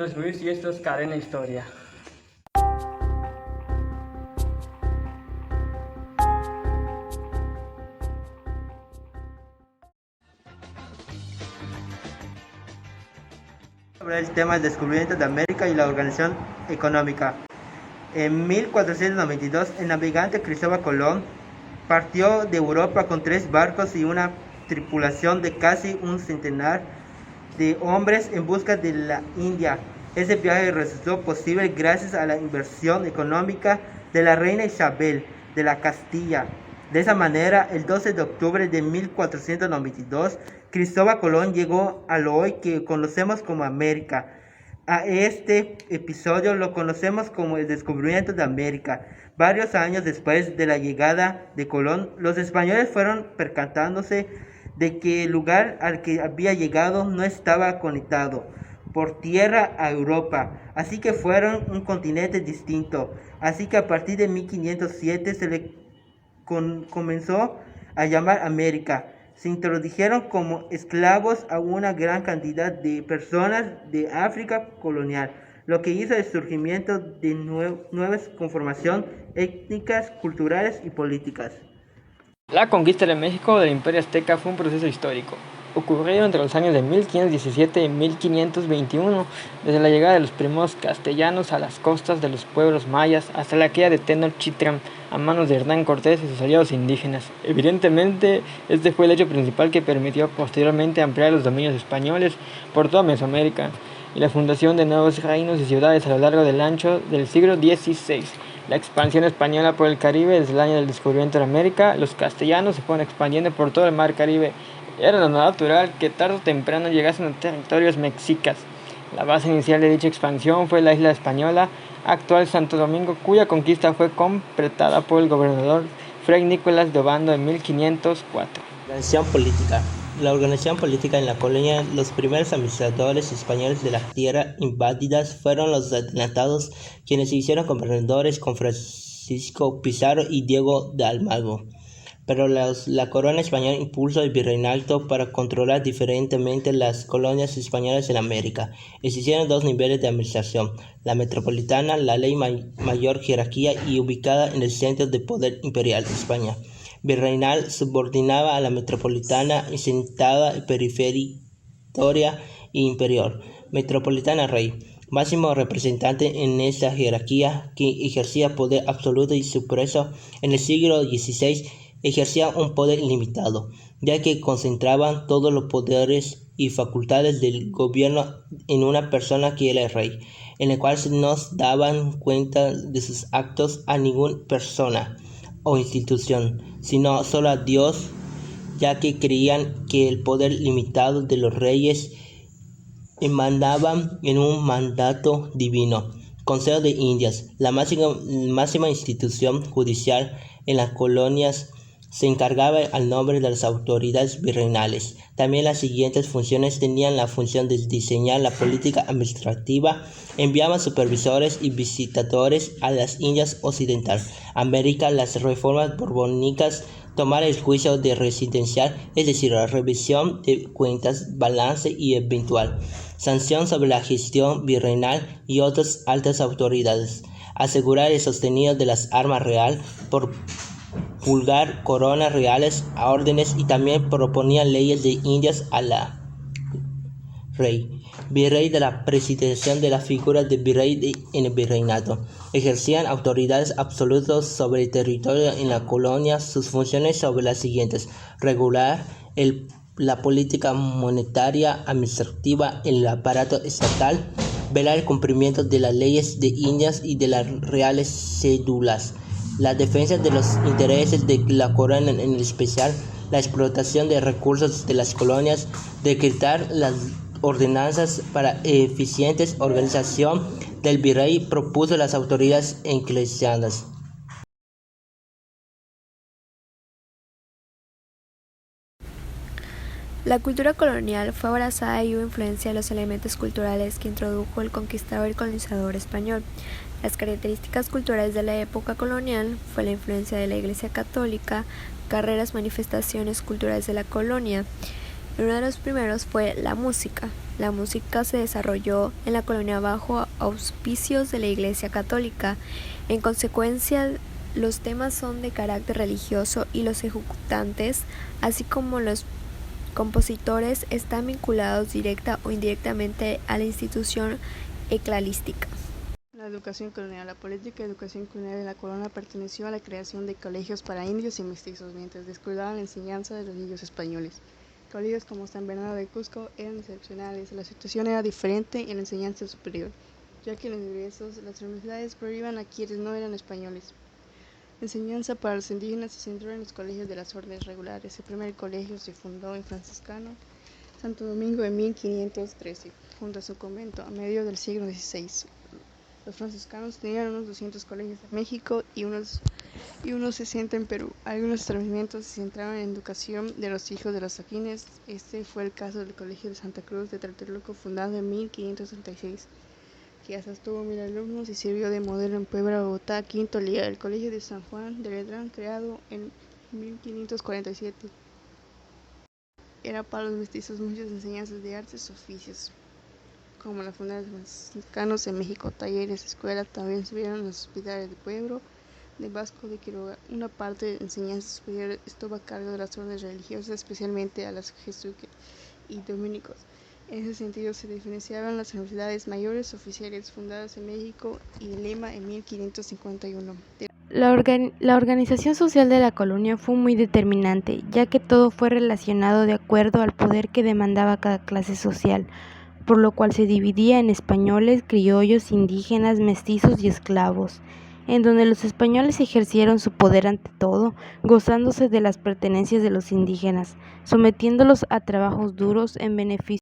nombre es Luis y esto es Cadena Historia. Sobre el tema del descubrimiento de América y la organización económica. En 1492, el navegante Cristóbal Colón partió de Europa con 3 barcos y una tripulación de casi un centenar de hombres en busca de la India. Ese viaje resultó posible gracias a la inversión económica de la reina Isabel de la Castilla. De esa manera, el 12 de octubre de 1492, Cristóbal Colón llegó a lo hoy que conocemos como América. A este episodio lo conocemos como el descubrimiento de América. Varios años después de la llegada de Colón, los españoles fueron percatándose de que el lugar al que había llegado no estaba conectado por tierra a Europa, así que fueron un continente distinto. Así que a partir de 1507 se le comenzó a llamar América. Se introdujeron como esclavos a una gran cantidad de personas de África colonial, lo que hizo el surgimiento de nuevas conformaciones étnicas, culturales y políticas. La conquista de México del Imperio Azteca fue un proceso histórico. Ocurrió entre los años de 1517 y 1521, desde la llegada de los primeros castellanos a las costas de los pueblos mayas hasta la caída de Tenochtitlan a manos de Hernán Cortés y sus aliados indígenas. Evidentemente, este fue el hecho principal que permitió posteriormente ampliar los dominios españoles por toda Mesoamérica y la fundación de nuevos reinos y ciudades a lo largo del ancho del siglo XVI. La expansión española por el Caribe. Desde el año del descubrimiento de América, los castellanos se fueron expandiendo por todo el mar Caribe. Era lo natural que tarde o temprano llegasen a territorios mexicas. La base inicial de dicha expansión fue la isla española, actual Santo Domingo, cuya conquista fue completada por el gobernador Fray Nicolás de Obando en 1504. Organización política. La organización política en la colonia, los primeros administradores españoles de las tierras invadidas fueron los adelantados, quienes se hicieron gobernadores con Francisco Pizarro y Diego de Almagro. Pero la corona española impulsó el virreinato para controlar diferentemente las colonias españolas en América. Existieron 2 niveles de administración: la metropolitana, la ley mayor jerarquía y ubicada en el centro de poder imperial de España. Virreinal subordinaba a la metropolitana y sentada periféritoria e inferior. Metropolitana rey, máximo representante en esta jerarquía, que ejercía poder absoluto y supreso. En el siglo XVI ejercía un poder ilimitado, ya que concentraban todos los poderes y facultades del gobierno en una persona que era el rey, en el cual no daban cuenta de sus actos a ninguna persona o institución, sino solo a Dios, ya que creían que el poder limitado de los reyes emanaba en un mandato divino. Consejo de Indias, la máxima institución judicial en las colonias, se encargaba al nombre de las autoridades virreinales. También las siguientes funciones tenían la función de diseñar la política administrativa, enviaban supervisores y visitadores a las Indias Occidental, América, las reformas borbónicas, tomar el juicio de residencial, es decir, la revisión de cuentas, balance y eventual sanción sobre la gestión virreinal y otras altas autoridades, asegurar el sostenido de las armas real por pulgar coronas reales a órdenes, y también proponían leyes de Indias a la rey. Virrey de la presidencia de la figura de virrey en el virreinato. Ejercían autoridades absolutas sobre el territorio en la colonia. Sus funciones son las siguientes: regular la política monetaria administrativa en el aparato estatal, velar el cumplimiento de las leyes de Indias y de las reales cédulas, la defensa de los intereses de la corona, en especial la explotación de recursos de las colonias, decretar las ordenanzas para eficientes organización del virrey, propuso las autoridades eclesiásticas. La cultura colonial fue abrazada y hubo influencia de los elementos culturales que introdujo el conquistador y colonizador español. Las características culturales de la época colonial fue la influencia de la Iglesia Católica, manifestaciones culturales de la colonia. Uno de los primeros fue la música. La música se desarrolló en la colonia bajo auspicios de la Iglesia Católica. En consecuencia, los temas son de carácter religioso y los ejecutantes, así como los compositores, están vinculados directa o indirectamente a la institución eclesiástica. La educación colonial. La política de educación colonial de la colonia perteneció a la creación de colegios para indios y mestizos, mientras descuidaban la enseñanza de los niños españoles. Colegios como San Bernardo de Cusco eran excepcionales. La situación era diferente en la enseñanza superior, ya que en los ingresos las universidades prohibían a quienes no eran españoles. La enseñanza para los indígenas se centró en los colegios de las órdenes regulares. El primer colegio se fundó en Franciscano, Santo Domingo, en 1513, junto a su convento, a mediados del siglo XVI. Los franciscanos tenían unos 200 colegios en México y unos 60 en Perú. Algunos establecimientos se centraron en educación de los hijos de los saquines. Este fue el caso del Colegio de Santa Cruz de Tlatelolco, fundado en 1536, que hasta tuvo 1000 alumnos y sirvió de modelo en Puebla, Bogotá, Quinto Liga. El Colegio de San Juan de Letrán, creado en 1547, era para los mestizos muchas enseñanzas de artes y oficios, como la fundación de los franciscanos en México. Talleres, escuelas también subieron los hospitales de Pueblo de Vasco de Quiroga. Una parte de enseñanza superior estuvo a cargo de las órdenes religiosas, especialmente a las jesuitas y dominicos. En ese sentido se diferenciaban las universidades mayores oficiales fundadas en México y en Lima en 1551. La organización social de la colonia fue muy determinante, ya que todo fue relacionado de acuerdo al poder que demandaba cada clase social, por lo cual se dividía en españoles, criollos, indígenas, mestizos y esclavos, en donde los españoles ejercieron su poder ante todo, gozándose de las pertenencias de los indígenas, sometiéndolos a trabajos duros en beneficio